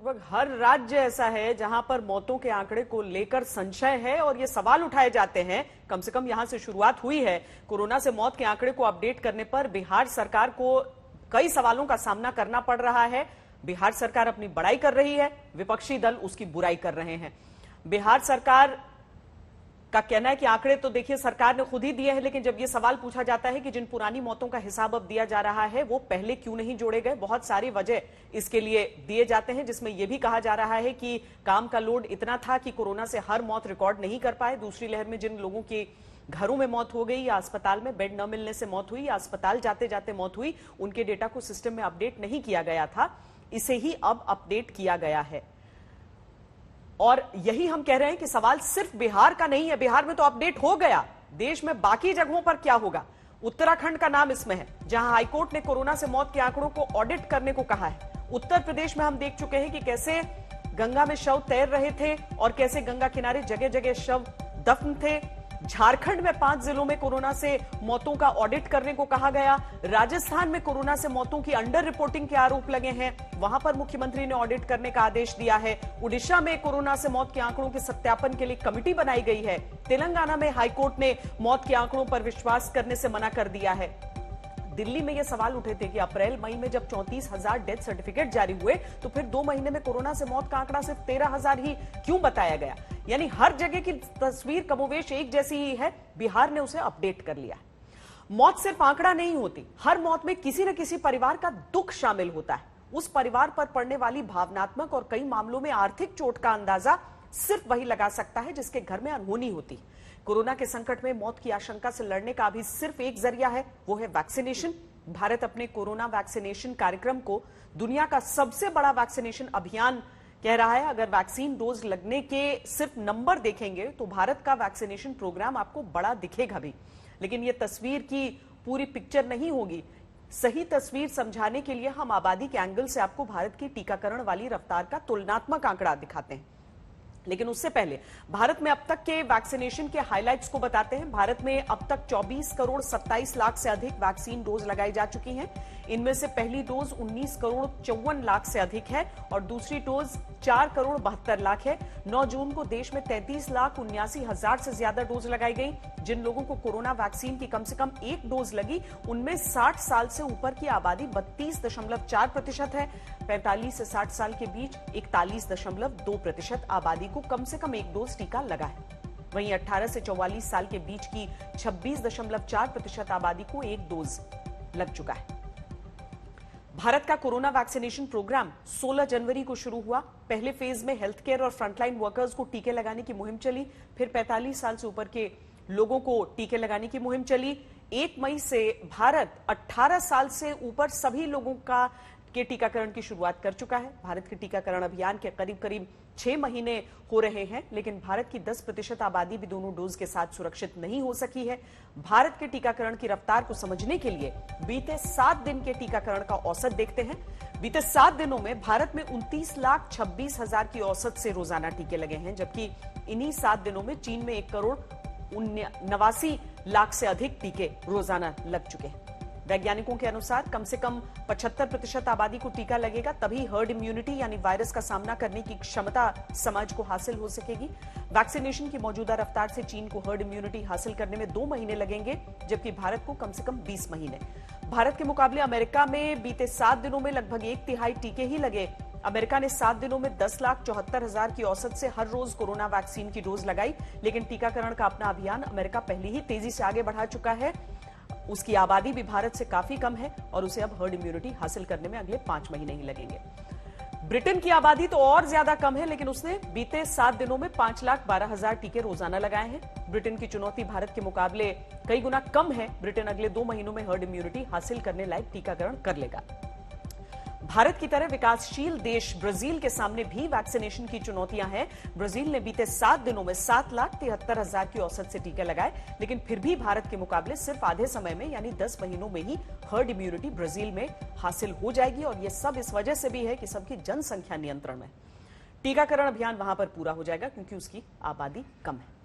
लगभग हर राज्य ऐसा है जहां पर मौतों के आंकड़े को लेकर संशय है और ये सवाल उठाए जाते हैं। कम से कम यहां से शुरुआत हुई है। कोरोना से मौत के आंकड़े को अपडेट करने पर बिहार सरकार को कई सवालों का सामना करना पड़ रहा है। बिहार सरकार अपनी बड़ाई कर रही है, विपक्षी दल उसकी बुराई कर रहे हैं। बिहार सरकार का कहना है कि आंकड़े तो देखिए सरकार ने खुद ही दिए हैं, लेकिन जब यह सवाल पूछा जाता है कि जिन पुरानी मौतों का हिसाब अब दिया जा रहा है वो पहले क्यों नहीं जोड़े गए, बहुत सारी वजह इसके लिए दिए जाते हैं, जिसमें यह भी कहा जा रहा है कि काम का लोड इतना था कि कोरोना से हर मौत रिकॉर्ड नहीं कर पाए। दूसरी लहर में जिन लोगों की घरों में मौत हो गई या अस्पताल में बेड न मिलने से मौत हुई या अस्पताल जाते जाते मौत हुई, उनके डेटा को सिस्टम में अपडेट नहीं किया गया था, इसे ही अब अपडेट किया गया है। और यही हम कह रहे हैं कि सवाल सिर्फ बिहार का नहीं है। बिहार में तो अपडेट हो गया, देश में बाकी जगहों पर क्या होगा। उत्तराखंड का नाम इसमें है, जहां हाईकोर्ट ने कोरोना से मौत के आंकड़ों को ऑडिट करने को कहा है। उत्तर प्रदेश में हम देख चुके हैं कि कैसे गंगा में शव तैर रहे थे और कैसे गंगा किनारे जगह जगह शव दफन थे। झारखंड में 5 जिलों में कोरोना से मौतों का ऑडिट करने को कहा गया। राजस्थान में कोरोना से मौतों की अंडर रिपोर्टिंग के आरोप लगे हैं, वहां पर मुख्यमंत्री ने ऑडिट करने का आदेश दिया है। उड़ीसा में कोरोना से मौत के आंकड़ों के सत्यापन के लिए कमेटी बनाई गई है। तेलंगाना में हाईकोर्ट ने मौत के आंकड़ों पर विश्वास करने से मना कर दिया है। दिल्ली में यह सवाल उठे थे कि अप्रैल मई में जब 34,000 डेथ सर्टिफिकेट जारी हुए तो फिर 2 महीने में कोरोना से मौत का आंकड़ा सिर्फ 13,000 ही क्यों बताया गया। यानी हर जगह की तस्वीर कमोवेश एक जैसी ही है, बिहार ने उसे अपडेट कर लिया। मौत सिर्फ आंकड़ा नहीं होती, हर मौत में किसी न किसी परिवार का दुख शामिल होता है। उस परिवार पर पड़ने वाली भावनात्मक और कई मामलों में आर्थिक चोट का अंदाजा सिर्फ वही लगा सकता है जिसके घर में अनहोनी होती। कोरोना के संकट में मौत की आशंका से लड़ने का अभी सिर्फ एक जरिया है, वो है वैक्सीनेशन। भारत अपने कोरोना वैक्सीनेशन कार्यक्रम को दुनिया का सबसे बड़ा वैक्सीनेशन अभियान कह रहा है। अगर वैक्सीन डोज लगने के सिर्फ नंबर देखेंगे तो भारत का वैक्सीनेशन प्रोग्राम आपको बड़ा दिखेगा भी, लेकिन यह तस्वीर की पूरी पिक्चर नहीं होगी। सही तस्वीर समझाने के लिए हम आबादी के एंगल से आपको भारत की टीकाकरण वाली रफ्तार का तुलनात्मक आंकड़ा दिखाते हैं। लेकिन उससे पहले भारत में अब तक के वैक्सीनेशन के हाइलाइट्स को बताते हैं। भारत में अब तक 24 करोड़ 27 लाख से अधिक वैक्सीन डोज लगाई जा चुकी हैं। इनमें से पहली डोज 19 करोड़ 54 लाख से अधिक है और दूसरी डोज 4 करोड़ 72 लाख है। 9 जून को देश में 33 लाख 79 हजार से ज्यादा डोज लगाई गई। जिन लोगों को कोरोना वैक्सीन की कम से कम एक डोज लगी, उनमें 60 साल से ऊपर की आबादी 32.4% है। 45 से 60 साल के बीच 41.2% आबादी को कम से कम एक डोज टीका लगा है। वहीं 18 से 44 साल के बीच की 26.4% आबादी को एक डोज लग चुका है। भारत का कोरोना वैक्सीनेशन प्रोग्राम 16 जनवरी को शुरू हुआ। पहले फेज में हेल्थ केयर और फ्रंटलाइन वर्कर्स को टीके लगाने की मुहिम चली, फिर 45 साल से ऊपर के लोगों को टीके लगाने की मुहिम चली। 1 मई से भारत 18 साल से ऊपर सभी लोगों के टीकाकरण की शुरुआत कर चुका है। भारत के टीकाकरण अभियान के करीब 6 महीने हो रहे हैं, लेकिन भारत की 10% आबादी भी दोनों डोज के साथ सुरक्षित नहीं हो सकी है। भारत के टीकाकरण की रफ्तार को समझने के लिए बीते 7 दिन के टीकाकरण का औसत देखते हैं। बीते 7 दिनों में भारत में 29,26,000 की औसत से रोजाना टीके लगे हैं, जबकि इन्हीं 7 दिनों में चीन में 1 करोड़ 89 लाख से अधिक टीके रोजाना लग चुके हैं। वैज्ञानिकों के अनुसार कम से कम 75% आबादी को टीका लगेगा, तभी हर्ड इम्यूनिटी यानी वायरस का सामना करने की क्षमता समाज को हासिल हो सकेगी। वैक्सीनेशन की मौजूदा रफ्तार से चीन को हर्ड इम्यूनिटी हासिल करने में 2 महीने लगेंगे, जबकि भारत को कम से कम 20 महीने। भारत के मुकाबले अमेरिका में बीते 7 दिनों में लगभग 1/3 टीके ही लगे। अमेरिका ने 7 दिनों में 10,74,000 की औसत से हर रोज कोरोना वैक्सीन की डोज लगाई, लेकिन टीकाकरण का अपना अभियान अमेरिका पहले ही तेजी से आगे बढ़ा चुका है। उसकी आबादी भी भारत से काफी कम है और उसे अब हर्ड इम्यूनिटी हासिल करने में अगले 5 महीने ही लगेंगे। ब्रिटेन की आबादी तो और ज्यादा कम है, लेकिन उसने बीते 7 दिनों में 5,12,000 टीके रोजाना लगाए हैं। ब्रिटेन की चुनौती भारत के मुकाबले कई गुना कम है। ब्रिटेन अगले 2 महीनों में हर्ड इम्यूनिटी हासिल करने लायक टीकाकरण कर लेगा। भारत की तरह विकासशील देश ब्राजील के सामने भी वैक्सीनेशन की चुनौतियां हैं। ब्राजील ने बीते 7 दिनों में 7,73,000 की औसत से टीके लगाए, लेकिन फिर भी भारत के मुकाबले सिर्फ आधे समय में यानी 10 महीनों में ही हर्ड इम्यूनिटी ब्राजील में हासिल हो जाएगी। और यह सब इस वजह से भी है कि सबकी जनसंख्या नियंत्रण में। टीकाकरण अभियान वहां पर पूरा हो जाएगा क्योंकि उसकी आबादी कम है।